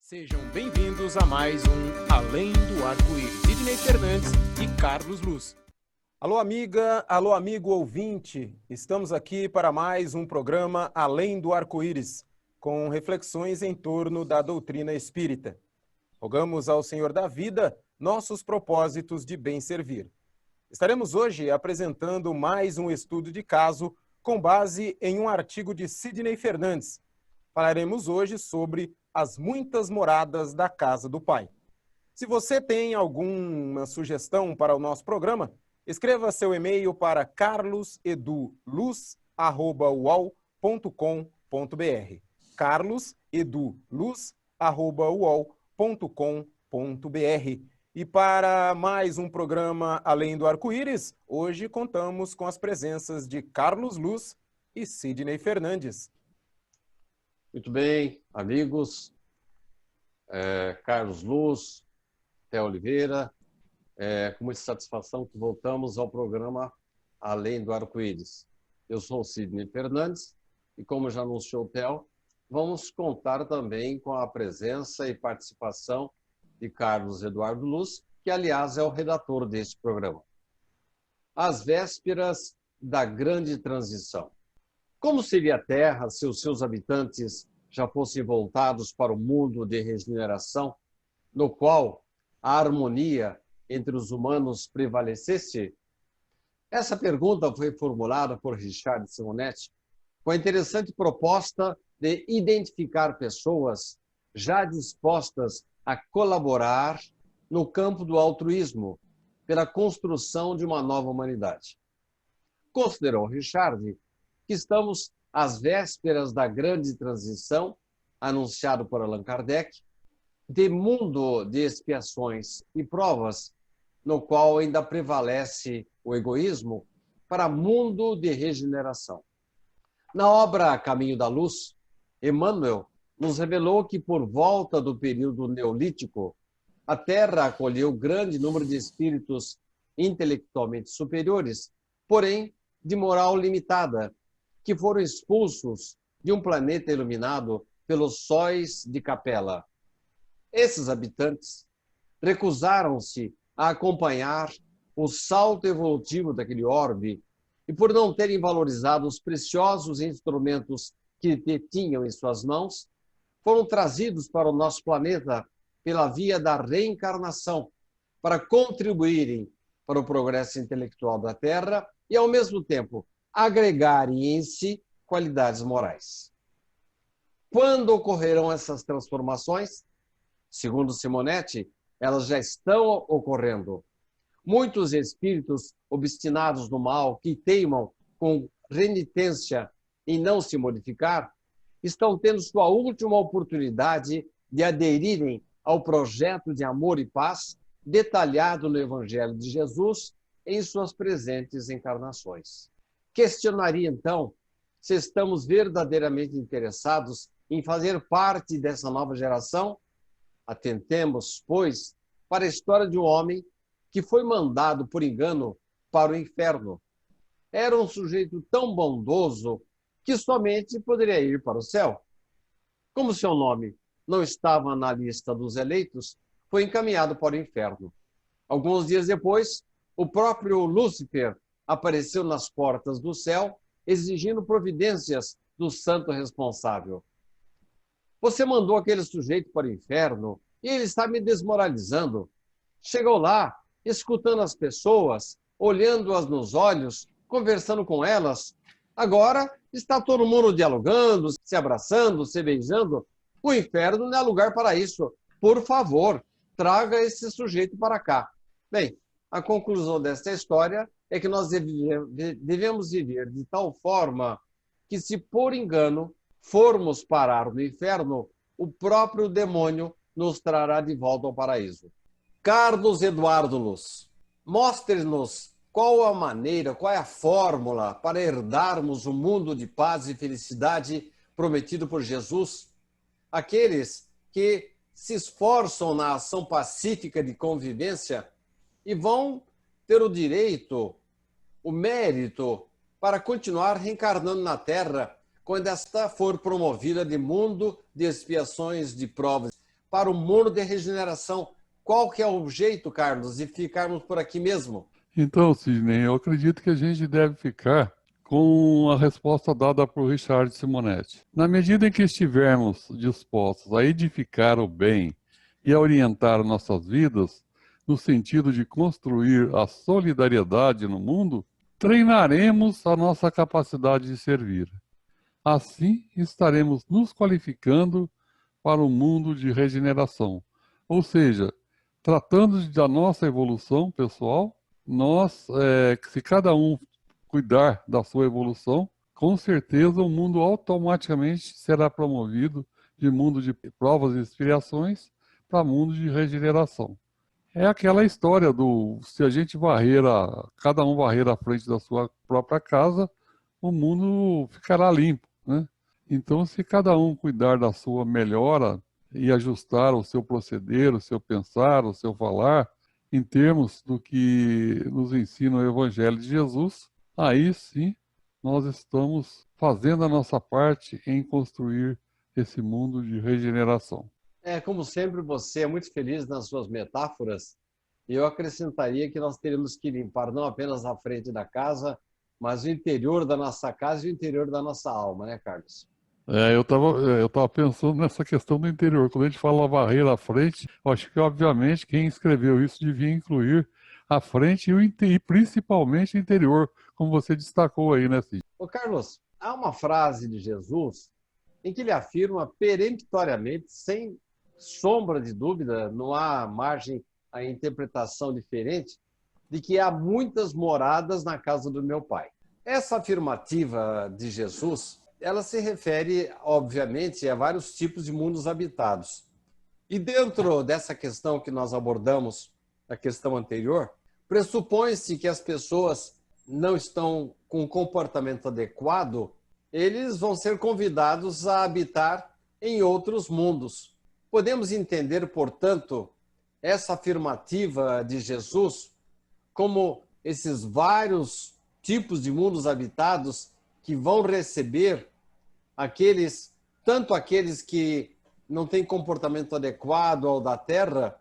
Sejam bem-vindos a mais um Além do Arco-Íris. Sidney Fernandes e Carlos Luz. Alô, amiga, alô, amigo ouvinte. Estamos aqui para mais um programa Além do Arco-Íris, com reflexões em torno da doutrina espírita. Rogamos ao Senhor da vida nossos propósitos de bem servir. Estaremos hoje apresentando mais um estudo de caso com base em um artigo de Sidney Fernandes. Falaremos hoje sobre as muitas moradas da casa do Pai. Se você tem alguma sugestão para o nosso programa, escreva seu e-mail para carloseduluz@uol.com.br. carloseduluz@uol.com.br. E para mais um programa Além do Arco-Íris, hoje contamos com as presenças de Carlos Luz e Sidney Fernandes. Muito bem, amigos, Carlos Luz, Té Oliveira, com muita satisfação que voltamos ao programa Além do Arco-Íris. Eu sou o Sidney Fernandes e, como já anunciou o Theo, vamos contar também com a presença e participação de Carlos Eduardo Luz, que, aliás, é o redator deste programa. Às vésperas da grande transição. Como seria a Terra se os seus habitantes já fossem voltados para o mundo de regeneração, no qual a harmonia entre os humanos prevalecesse? Essa pergunta foi formulada por Richard Simonetti com a interessante proposta de identificar pessoas já dispostas a colaborar no campo do altruísmo pela construção de uma nova humanidade. Considerou Richard que estamos às vésperas da grande transição, anunciado por Allan Kardec, de mundo de expiações e provas, no qual ainda prevalece o egoísmo, para mundo de regeneração. Na obra Caminho da Luz, Emmanuel nos revelou que, por volta do período neolítico, a Terra acolheu grande número de espíritos intelectualmente superiores, porém de moral limitada, que foram expulsos de um planeta iluminado pelos sóis de Capela. Esses habitantes recusaram-se a acompanhar o salto evolutivo daquele orbe e, por não terem valorizado os preciosos instrumentos que detinham em suas mãos, foram trazidos para o nosso planeta pela via da reencarnação, para contribuírem para o progresso intelectual da Terra e, ao mesmo tempo, agregarem em si qualidades morais. Quando ocorrerão essas transformações? Segundo Simonetti, elas já estão ocorrendo. Muitos espíritos obstinados no mal, que teimam com renitência em não se modificar, estão tendo sua última oportunidade de aderirem ao projeto de amor e paz detalhado no Evangelho de Jesus em suas presentes encarnações. Questionaria, então, se estamos verdadeiramente interessados em fazer parte dessa nova geração? Atentemos, pois, para a história de um homem que foi mandado por engano para o inferno. Era um sujeito tão bondoso que somente poderia ir para o céu. Como seu nome não estava na lista dos eleitos, foi encaminhado para o inferno. Alguns dias depois, o próprio Lúcifer apareceu nas portas do céu, exigindo providências do santo responsável. Você mandou aquele sujeito para o inferno e ele está me desmoralizando. Chegou lá, escutando as pessoas, olhando-as nos olhos, conversando com elas. Agora está todo mundo dialogando, se abraçando, se beijando. O inferno não é lugar para isso. Por favor, traga esse sujeito para cá. Bem, a conclusão desta história é que nós devemos viver de tal forma que, se por engano formos parar no inferno, o próprio demônio nos trará de volta ao paraíso. Carlos Eduardo Luz, mostre-nos qual a maneira, qual é a fórmula para herdarmos o mundo de paz e felicidade prometido por Jesus. Aqueles que se esforçam na ação pacífica de convivência e vão ter o direito, o mérito para continuar reencarnando na Terra quando esta for promovida de mundo de expiações, de provas. para o mundo de regeneração. Qual que é o jeito, Carlos, de ficarmos por aqui mesmo? Então, Sidney, eu acredito que a gente deve ficar com a resposta dada por Richard Simonetti. Na medida em que estivermos dispostos a edificar o bem e a orientar nossas vidas, no sentido de construir a solidariedade no mundo, treinaremos a nossa capacidade de servir. Assim, estaremos nos qualificando para um mundo de regeneração. Ou seja, tratando da nossa evolução pessoal, se cada um cuidar da sua evolução, com certeza o mundo automaticamente será promovido de mundo de provas e expiações para mundo de regeneração. É aquela história se a gente cada um varrer à frente da sua própria casa, o mundo ficará limpo, né? Então, se cada um cuidar da sua melhora e ajustar o seu proceder, o seu pensar, o seu falar, em termos do que nos ensina o Evangelho de Jesus, aí sim nós estamos fazendo a nossa parte em construir esse mundo de regeneração. Como sempre, você é muito feliz nas suas metáforas, e eu acrescentaria que nós teríamos que limpar não apenas a frente da casa, mas o interior da nossa casa e o interior da nossa alma, né, Carlos? Eu tava pensando nessa questão do interior. Quando a gente fala varrer à frente, eu acho que, obviamente, quem escreveu isso devia incluir a frente e principalmente o interior, como você destacou aí, né, Cid? Ô, Carlos, há uma frase de Jesus em que ele afirma peremptoriamente, sem sombra de dúvida, não há margem a interpretação diferente, de que há muitas moradas na casa do meu Pai. Essa afirmativa de Jesus, ela se refere, obviamente, a vários tipos de mundos habitados. E dentro dessa questão que nós abordamos, a questão anterior, pressupõe-se que as pessoas não estão com um comportamento adequado, eles vão ser convidados a habitar em outros mundos. Podemos entender, portanto, essa afirmativa de Jesus como esses vários tipos de mundos habitados que vão receber tanto aqueles que não têm comportamento adequado ao da terra,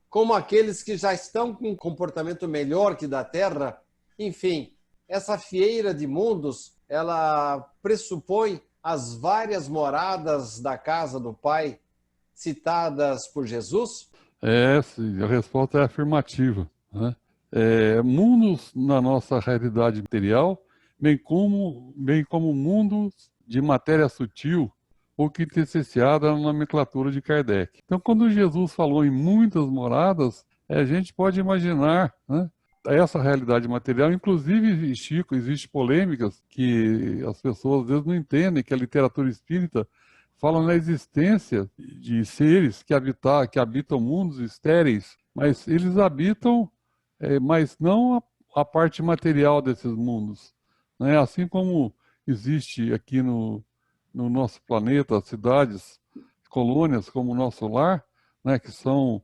como aqueles que já estão com um comportamento melhor que da terra. Enfim, essa fieira de mundos, ela pressupõe as várias moradas da casa do Pai citadas por Jesus? Sim, a resposta é afirmativa, né? Mundos na nossa realidade material, bem como mundos de matéria sutil ou quintessenciada na nomenclatura de Kardec. Então, quando Jesus falou em muitas moradas, a gente pode imaginar, né, essa realidade material. Inclusive, Chico, existem polêmicas que as pessoas às vezes não entendem, que a literatura espírita fala na existência de seres que habitam mundos estéreis, mas eles habitam, mas não a parte material desses mundos, né? Assim como existe aqui no nosso planeta cidades, colônias como o nosso lar, né, que são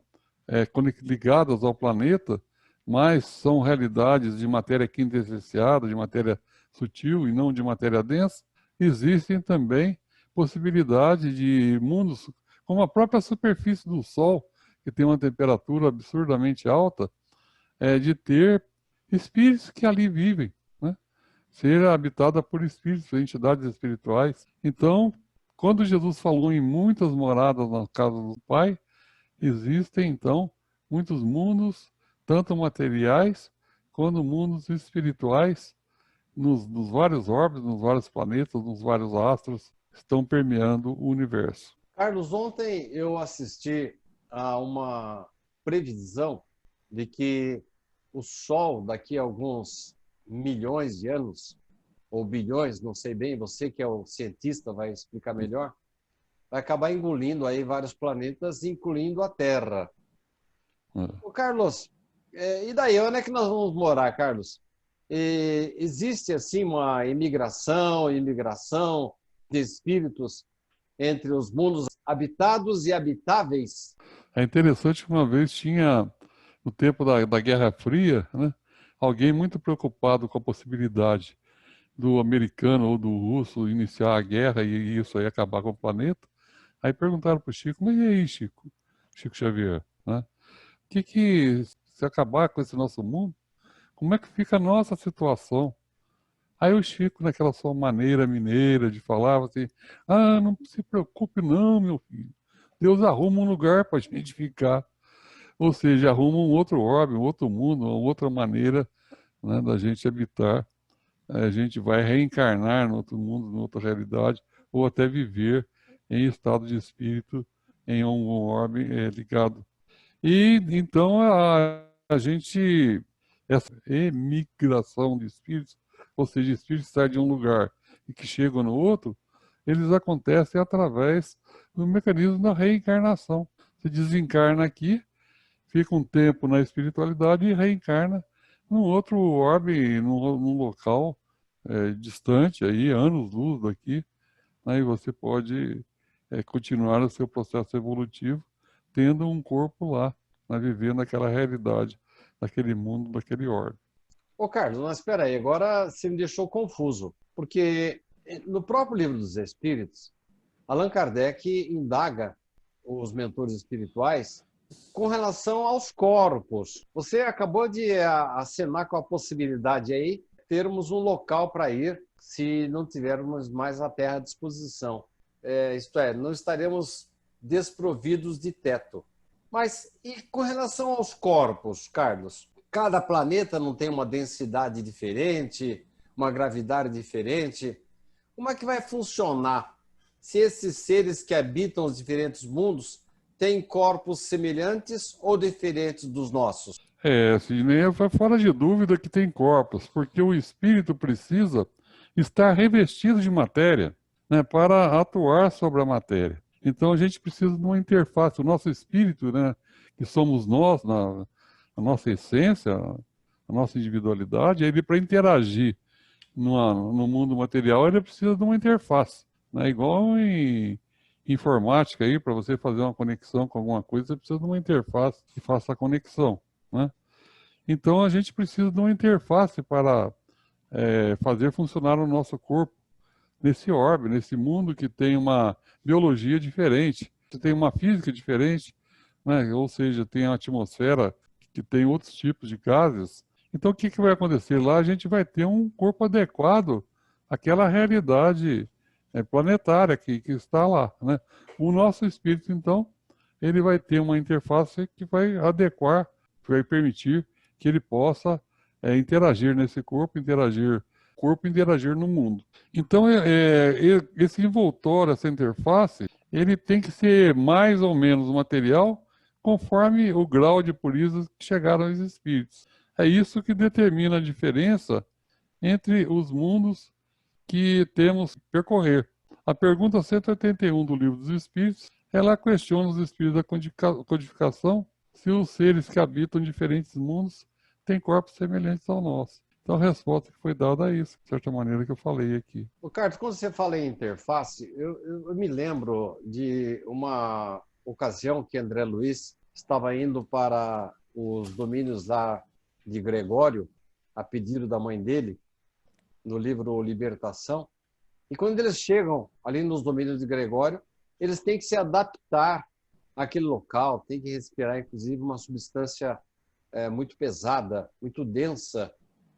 ligadas ao planeta, mas são realidades de matéria quintessenciada, de matéria sutil e não de matéria densa. Existem também possibilidade de mundos como a própria superfície do Sol, que tem uma temperatura absurdamente alta, de ter espíritos que ali vivem, né? Ser habitada por espíritos, entidades espirituais. Então, quando Jesus falou em muitas moradas na casa do Pai, existem, então, muitos mundos, tanto materiais quanto mundos espirituais, nos vários orbes, nos vários planetas, nos vários astros, estão permeando o universo. Carlos, ontem eu assisti a uma previsão de que o Sol, daqui a alguns milhões de anos, ou bilhões, não sei bem, você que é o cientista vai explicar melhor, vai acabar engolindo aí vários planetas, incluindo a Terra. Ô, Carlos, e daí, onde é que nós vamos morar, Carlos? Existe, assim, uma imigração de espíritos entre os mundos habitados e habitáveis? É interessante que uma vez tinha, no tempo da Guerra Fria, né, alguém muito preocupado com a possibilidade do americano ou do russo iniciar a guerra e isso aí acabar com o planeta. Aí perguntaram para o Chico, mas e aí, Chico? Chico Xavier, né? Que se acabar com esse nosso mundo, como é que fica a nossa situação? Aí o Chico, naquela sua maneira mineira de falar, assim, não se preocupe não, meu filho. Deus arruma um lugar para a gente ficar. Ou seja, arruma um outro orbe, um outro mundo, uma outra maneira, né, da gente habitar. A gente vai reencarnar no outro mundo, em outra realidade, ou até viver em estado de espírito em um orbe ligado. E então a gente, essa emigração de espíritos, ou seja, espíritos saem de um lugar e que chegam no outro, eles acontecem através do mecanismo da reencarnação. Você desencarna aqui, fica um tempo na espiritualidade e reencarna num outro orbe, num local distante, aí, anos-luz daqui, aí você pode continuar o seu processo evolutivo tendo um corpo lá, né, vivendo aquela realidade, daquele mundo, daquele orbe. Ô, Carlos, mas espera aí, agora você me deixou confuso, porque no próprio Livro dos Espíritos, Allan Kardec indaga os mentores espirituais com relação aos corpos. Você acabou de acenar com a possibilidade aí de termos um local para ir se não tivermos mais a Terra à disposição. Isto é, não estaremos desprovidos de teto. Mas e com relação aos corpos, Carlos? Cada planeta não tem uma densidade diferente, uma gravidade diferente. Como é que vai funcionar se esses seres que habitam os diferentes mundos têm corpos semelhantes ou diferentes dos nossos? Sidney, é fora de dúvida que tem corpos, porque o espírito precisa estar revestido de matéria, né, para atuar sobre a matéria. Então a gente precisa de uma interface. O nosso espírito, né, que somos nós, a nossa essência, a nossa individualidade, ele para interagir no mundo material, ele precisa de uma interface, né, igual em informática aí, para você fazer uma conexão com alguma coisa, você precisa de uma interface que faça a conexão, né? Então a gente precisa de uma interface para fazer funcionar o nosso corpo nesse orbe, nesse mundo que tem uma biologia diferente, que tem uma física diferente, né? Ou seja, tem a atmosfera que tem outros tipos de gases. Então o que vai acontecer? Lá a gente vai ter um corpo adequado àquela realidade planetária que está lá, né? O nosso espírito, então, ele vai ter uma interface que vai adequar, que vai permitir que ele possa interagir nesse corpo, interagir no mundo. Então, esse envoltório, essa interface, ele tem que ser mais ou menos material conforme o grau de pureza que chegaram os espíritos. É isso que determina a diferença entre os mundos que temos que percorrer. A pergunta 181 do Livro dos Espíritos, ela questiona os espíritos da codificação se os seres que habitam diferentes mundos têm corpos semelhantes ao nosso. Então a resposta que foi dada é isso, de certa maneira que eu falei aqui. O Carlos, quando você fala em interface, eu me lembro de uma ocasião que André Luiz estava indo para os domínios lá de Gregório, a pedido da mãe dele, no livro Libertação. E quando eles chegam ali nos domínios de Gregório, eles têm que se adaptar àquele local, têm que respirar, inclusive, uma substância muito pesada, muito densa.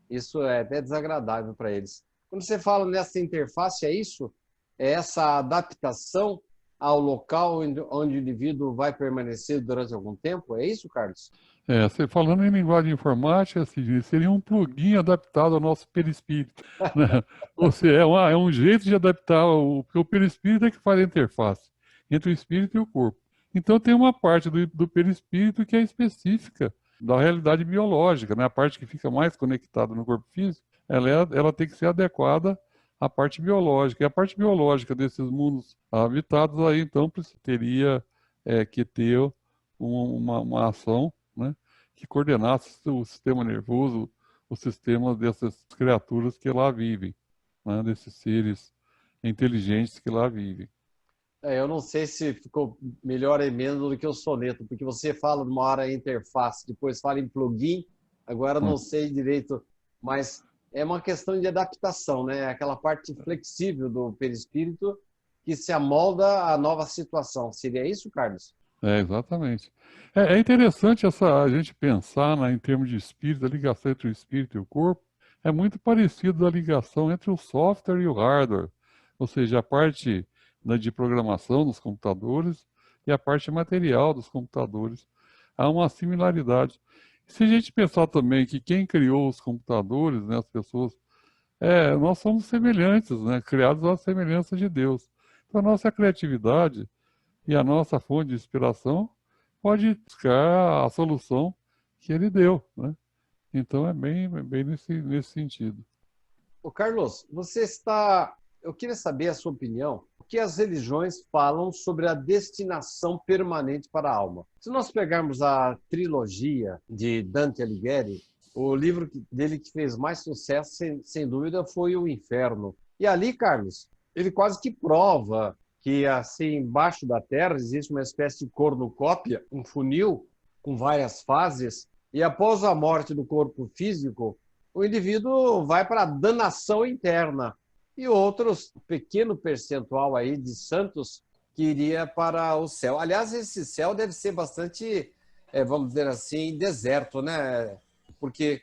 Isso é até desagradável para eles. Quando você fala nessa interface, é isso? É essa adaptação ao local onde o indivíduo vai permanecer durante algum tempo? É isso, Carlos? Você falando em linguagem informática, assim, seria um plugin adaptado ao nosso perispírito, né? Ou seja, é um jeito de adaptar, porque o perispírito é que faz a interface entre o espírito e o corpo. Então tem uma parte do perispírito que é específica da realidade biológica, né? A parte que fica mais conectada no corpo físico, ela tem que ser adequada à parte biológica. E a parte biológica desses mundos habitados aí, então, teria que ter uma ação, né, que coordenasse o sistema nervoso, o sistema dessas criaturas que lá vivem, né, desses seres inteligentes que lá vivem. Eu não sei se ficou melhor emenda do que o soneto, porque você fala de uma hora em interface, depois fala em plugin, agora não sei direito, mas é uma questão de adaptação, né? Aquela parte flexível do perispírito que se amolda à nova situação. Seria isso, Carlos? Exatamente. É interessante a gente pensar em termos de espírito, a ligação entre o espírito e o corpo. É muito parecido da ligação entre o software e o hardware, ou seja, a parte, né, de programação dos computadores e a parte material dos computadores. Há uma similaridade. Se a gente pensar também que quem criou os computadores, né, as pessoas, nós somos semelhantes, né, criados à semelhança de Deus. Então, a nossa criatividade e a nossa fonte de inspiração pode buscar a solução que ele deu, né? Então é bem nesse sentido. Ô Carlos, eu queria saber a sua opinião. O que as religiões falam sobre a destinação permanente para a alma? Se nós pegarmos a trilogia de Dante Alighieri, o livro dele que fez mais sucesso, sem dúvida, foi O Inferno. E ali, Carlos, ele quase que prova que assim embaixo da Terra existe uma espécie de cornucópia, um funil com várias fases, e após a morte do corpo físico, o indivíduo vai para a danação interna e outros pequeno percentual aí de santos que iria para o céu. Aliás, esse céu deve ser bastante, vamos dizer assim, deserto, né? Porque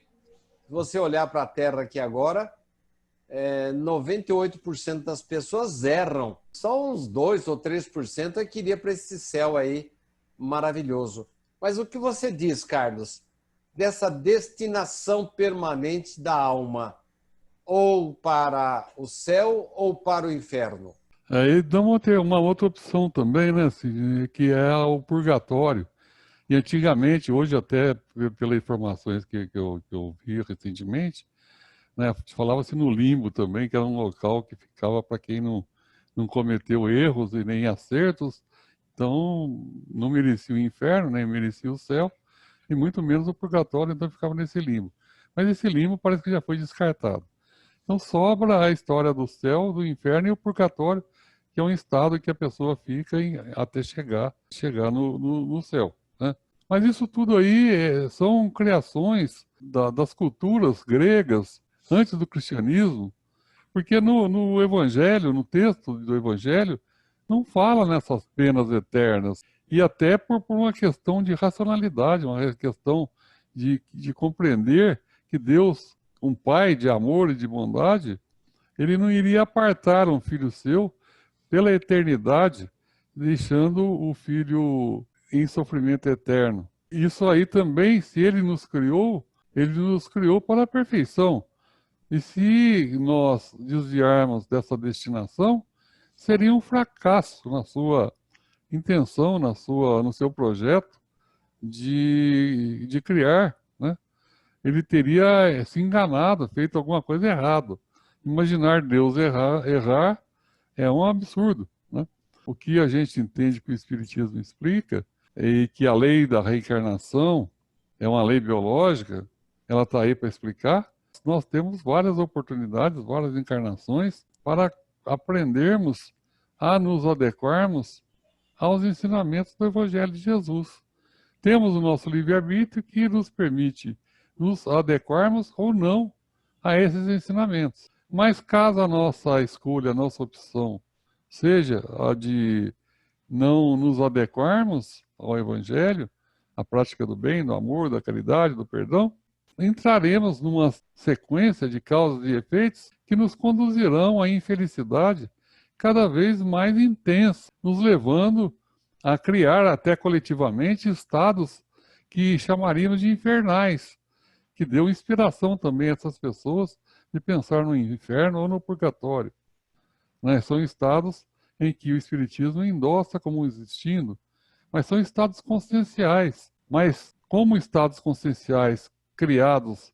se você olhar para a Terra aqui agora, 98% das pessoas erram. Só uns 2 ou 3% é que iria para esse céu aí maravilhoso. Mas o que você diz, Carlos, dessa destinação permanente da alma, ou para o céu ou para o inferno? Aí vamos ter uma outra opção também, né, assim, que é o purgatório. E antigamente, hoje até pelas informações que eu vi recentemente, né, falava-se no limbo também, que era um local que ficava para quem não cometeu erros e nem acertos, então não merecia o inferno, nem merecia o céu, e muito menos o purgatório, então ficava nesse limbo. Mas esse limbo parece que já foi descartado. Então sobra a história do céu, do inferno e o purgatório, que é um estado que a pessoa fica até chegar no céu, né? Mas isso tudo aí são criações das culturas gregas antes do cristianismo, porque no Evangelho, no texto do Evangelho, não fala nessas penas eternas. E até por uma questão de racionalidade, uma questão de compreender que Deus, um Pai de amor e de bondade, ele não iria apartar um filho seu pela eternidade, deixando o filho em sofrimento eterno. Isso aí também, se ele nos criou para a perfeição. E se nós desviarmos dessa destinação, seria um fracasso na sua intenção, no seu projeto de criar, né? Ele teria se enganado, feito alguma coisa errada. Imaginar Deus errar é um absurdo, né? O que a gente entende que o Espiritismo explica é que a lei da reencarnação é uma lei biológica, ela está aí para explicar. Nós temos várias oportunidades, várias encarnações para aprendermos a nos adequarmos aos ensinamentos do Evangelho de Jesus. Temos o nosso livre-arbítrio que nos permite nos adequarmos ou não a esses ensinamentos. Mas caso a nossa escolha, a nossa opção seja a de não nos adequarmos ao Evangelho, à prática do bem, do amor, da caridade, do perdão, entraremos numa sequência de causas e efeitos que nos conduzirão à infelicidade cada vez mais intensa, nos levando a criar até coletivamente estados que chamaríamos de infernais, que deu inspiração também a essas pessoas de pensar no inferno ou no purgatório, né? São estados em que o Espiritismo endossa como existindo, mas são estados conscienciais. Mas como estados conscienciais criados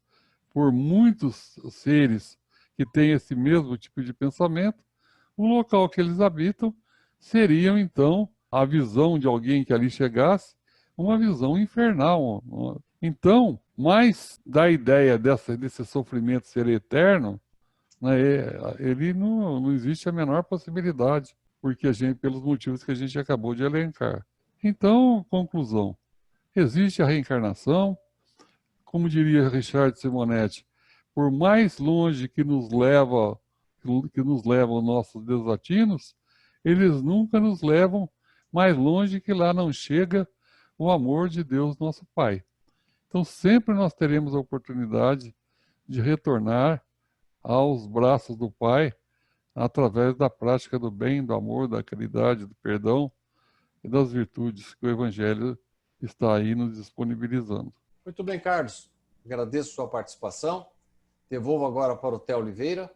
por muitos seres que têm esse mesmo tipo de pensamento, o local que eles habitam seriam, então, a visão de alguém que ali chegasse, uma visão infernal. Então, mais da ideia desse sofrimento ser eterno, né, ele não existe a menor possibilidade, porque pelos motivos que a gente acabou de elencar. Então, conclusão, existe a reencarnação, como diria Richard Simonetti, por mais longe que nos levam nossos desatinos, eles nunca nos levam mais longe que lá não chega o amor de Deus, nosso Pai. Então, sempre nós teremos a oportunidade de retornar aos braços do Pai através da prática do bem, do amor, da caridade, do perdão e das virtudes que o Evangelho está aí nos disponibilizando. Muito bem, Carlos. Agradeço sua participação. Devolvo agora para o Theo Oliveira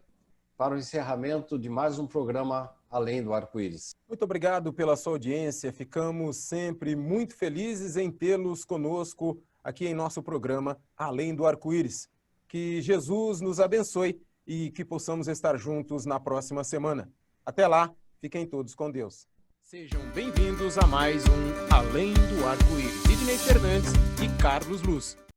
para o encerramento de mais um programa Além do Arco-Íris. Muito obrigado pela sua audiência. Ficamos sempre muito felizes em tê-los conosco aqui em nosso programa Além do Arco-Íris. Que Jesus nos abençoe e que possamos estar juntos na próxima semana. Até lá, fiquem todos com Deus. Sejam bem-vindos a mais um Além do Arco-Íris. Sidney Fernandes e Carlos Luz.